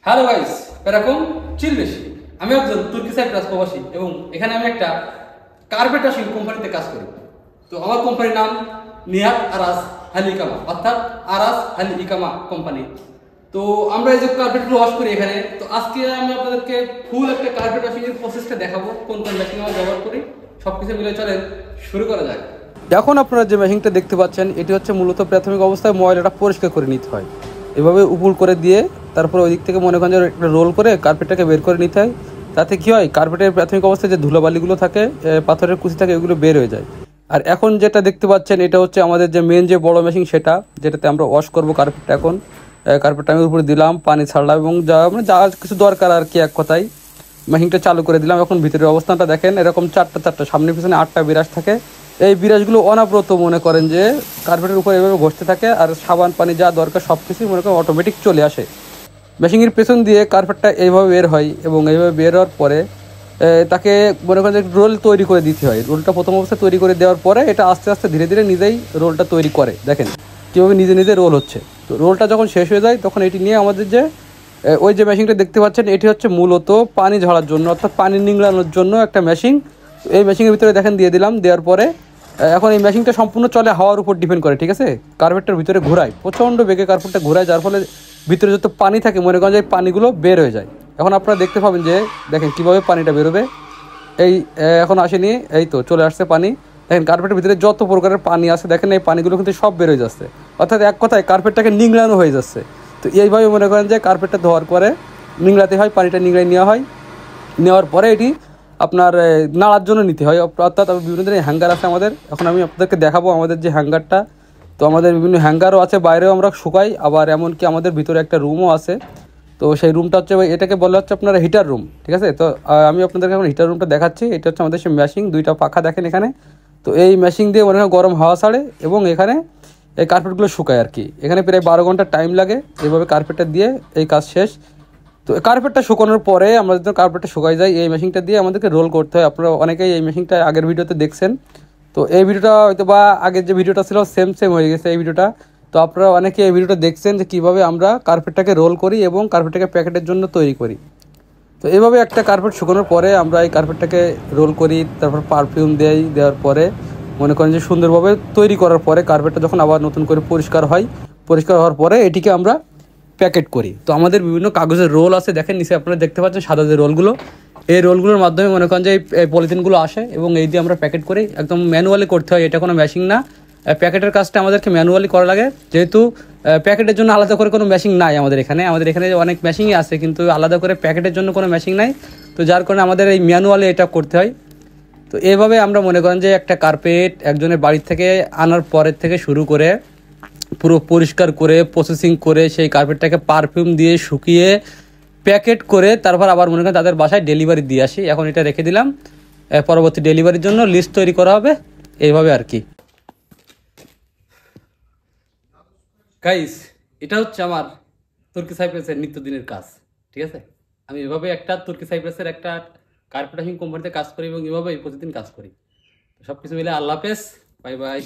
Hello guys, এরকম চিল বেশি। আমি একজন তুর্কি সাইপ্রাস প্রবাসী এবং এখানে আমি একটা কার্পেট ওয়াশিং কোম্পানিতে কাজ করি। তো আমার কোম্পানির নাম নিহাত আরাস হালি ইকামা, অর্থাৎ আরাস হালি ইকামা কোম্পানি। তো আমরা এই যে কার্পেটগুলো ওয়াশ করি এখানে। তো আজকে আমি আপনাদেরকে ফুল একটা কার্পেট ওয়াশিং এর প্রসেসটা দেখাবো, কোন কোন মেশিন আমরা ব্যবহার করি, সবকিছু মিলে চলেন শুরু করা যায়। এখন আপনারা যে মেশিনটা দেখতে পাচ্ছেন, এটি হচ্ছে মূলত প্রাথমিক অবস্থায় ময়লাটা পরিষ্কার করে নিতে হয়। এভাবে উপুল করে দিয়ে তারপরে ওই দিক থেকে মনে করেন যে একটা রোল করে কার্পেটটাকে বের করে নিতে হয়। তাতে কী হয়, কার্পেটের প্রাথমিক অবস্থায় যে ধুলাবালিগুলো থাকে, পাথরের কুচি থাকে, ওইগুলো বের হয়ে যায়। আর এখন যেটা দেখতে পাচ্ছেন, এটা হচ্ছে আমাদের যে মেন যে বড় মেশিন, সেটা যেটাতে আমরা ওয়াশ করবো কার্পেটটা। এখন কার্পেটটা আমি উপরে দিলাম, পানি ছাড়লাম এবং যা কিছু দরকার আর কি, এক কথায় মেশিনটা চালু করে দিলাম। এখন ভিতরের অবস্থানটা দেখেন, এরকম চারটা সামনে পিছনে 8টা বিরাজ থাকে। এই বিরাজগুলো অনাব্রত মনে করেন যে কার্পেটের উপরে এভাবে ঘষতে থাকে, আর সাবান পানি যা দরকার সব কিছুই মনে করেন অটোমেটিক চলে আসে। মেশিনের পেছন দিয়ে কার্পেটটা এইভাবে বের হয় এবং এইভাবে বের হওয়ার পরে তাকে মনে করেন যে রোল তৈরি করে দিতে হয়। রোলটা প্রথম অবস্থায় তৈরি করে দেওয়ার পরে এটা আস্তে আস্তে ধীরে ধীরে নিজেই রোলটা তৈরি করে। দেখেন কীভাবে নিজে নিজে রোল হচ্ছে। তো রোলটা যখন শেষ হয়ে যায়, তখন এটি নিয়ে আমাদের যে ওই যে মেশিনটা দেখতে পাচ্ছেন, এটি হচ্ছে মূলত পানি ঝরার জন্য, অর্থাৎ পানি নিংড়ানোর জন্য একটা মেশিন। এই মেশিনের ভিতরে দেখেন দিয়ে দিলাম। দেওয়ার পরে এখন এই মেশিনটা সম্পূর্ণ চলে হাওয়ার উপর ডিপেন্ড করে, ঠিক আছে। কার্পেটটার ভিতরে ঘোরায়, প্রচণ্ড বেগে কার্পেটটা ঘোরায়, যার ফলে ভিতরে যত পানি থাকে মনে করেন যে পানিগুলো বের হয়ে যায়। এখন আপনারা দেখতে পাবেন যে দেখেন কীভাবে পানিটা বেরোবে। এই এখন আসেনি, এই তো চলে আসছে পানি। দেখেন কার্পেটের ভিতরে যত প্রকারের পানি আছে, দেখেন এই পানিগুলো কিন্তু সব বের হয়ে যাচ্ছে, অর্থাৎ এক কথায় কার্পেটটাকে নিংড়ানো হয়ে যাচ্ছে। তো এইভাবে মনে করেন যে কার্পেটটা ধোয়ার পরে নিংড়াতে হয়, পানিটা নিংড়াই নেওয়া হয়। নেওয়ার পরে এটি আপনার নাড়ার জন্য নিতে হয়, অর্থাৎ বিভিন্ন ধরনের হ্যাঙ্গার আছে আমাদের। এখন আমি আপনাদেরকে দেখাবো আমাদের যে হ্যাঙ্গারটা। তো আমাদের বিভিন্ন হ্যাঙ্গারও আছে, বাইরেও আমরা শুকাই, আবার এমনকি আমাদের ভিতরে একটা রুমও আছে। তো সেই রুমটা হচ্ছে, এটাকে বলা হচ্ছে আপনার হিটার রুম, ঠিক আছে। তো আমি আপনাদেরকে এখন হিটার রুমটা দেখাচ্ছি। এটা হচ্ছে আমাদের সেই মেশিন, 2টা পাখা দেখেন এখানে। তো এই মেশিন দিয়ে মনে হয় গরম হাওয়া ছাড়ে এবং এখানে এই কার্পেটগুলো শুকায় আর কি। এখানে প্রায় 12 ঘন্টা টাইম লাগে এইভাবে কার্পেটটা দিয়ে, এই কাজ শেষ। তো কার্পেটটা শুকানোর পরে আমরা যদি কার্পেটটা শুকাই যায়, এই মেশিনটা দিয়ে আমাদেরকে রোল করতে হয়। আপনারা অনেকেই এই মেশিনটা আগের ভিডিওতে দেখছেন। তো এই ভিডিওটা হয়তো বা আগের যে ভিডিওটা ছিল সেম হয়ে গেছে এই ভিডিওটা। তো আপনারা অনেকে এই ভিডিওটা দেখছেন যে কীভাবে আমরা কার্পেটটাকে রোল করি এবং কার্পেটটাকে প্যাকেটের জন্য তৈরি করি। তো এইভাবে একটা কার্পেট শুকানোর পরে আমরা এই কার্পেটটাকে রোল করি, তারপর পারফিউম দেওয়ার পরে মনে করেন যে সুন্দরভাবে তৈরি করার পরে কার্পেটটা যখন আবার নতুন করে পরিষ্কার হওয়ার পরে এটিকে আমরা প্যাকেট করি। তো আমাদের বিভিন্ন কাগজের রোল আছে, দেখেন নিচে আপনারা দেখতে পাচ্ছেন সাদা যে রোলগুলো, এই রোলগুলোর মাধ্যমে মনে করেন যে এই পলিথিনগুলো আসে এবং এই দিয়ে আমরা প্যাকেট করি। একদম ম্যানুয়ালি করতে হয়, এটা কোনো মেশিন না। প্যাকেটের কাজটা আমাদেরকে ম্যানুয়ালি করা লাগে, যেহেতু প্যাকেটের জন্য আলাদা করে কোনো মেশিন নাই আমাদের এখানে অনেক মেশিনই আছে, কিন্তু আলাদা করে প্যাকেটের জন্য কোনো মেশিন নাই। তো যার কারণে আমাদের এই ম্যানুয়ালি এটা করতে হয়। তো এভাবে আমরা মনে করেন যে একটা কার্পেট একজনের বাড়ির থেকে আনার পরের থেকে শুরু করে পুরো পরিষ্কার করে প্রসেসিং করে সেই কার্পেটটাকে পারফিউম দিয়ে শুকিয়ে প্যাকেট করে তারপর আবার মনে করেন তাদের বাসায় ডেলিভারি দিয়ে আসি। এখন এটা রেখে দিলাম, পরবর্তী ডেলিভারির জন্য লিস্ট তৈরি করা হবে, এইভাবে আর কি। গাইস, এটা হচ্ছে আমার তুর্কি সাইপ্রাসের নিত্যদিনের কাজ, ঠিক আছে। আমি এভাবে একটা তুর্কি সাইপ্রাসের একটা কার্পেট ওয়াশিং কোম্পানিতে কাজ করি এবং এভাবেই প্রতিদিন কাজ করি। সব কিছু মিলে আল্লাহ হাফেজ, বাই বাই।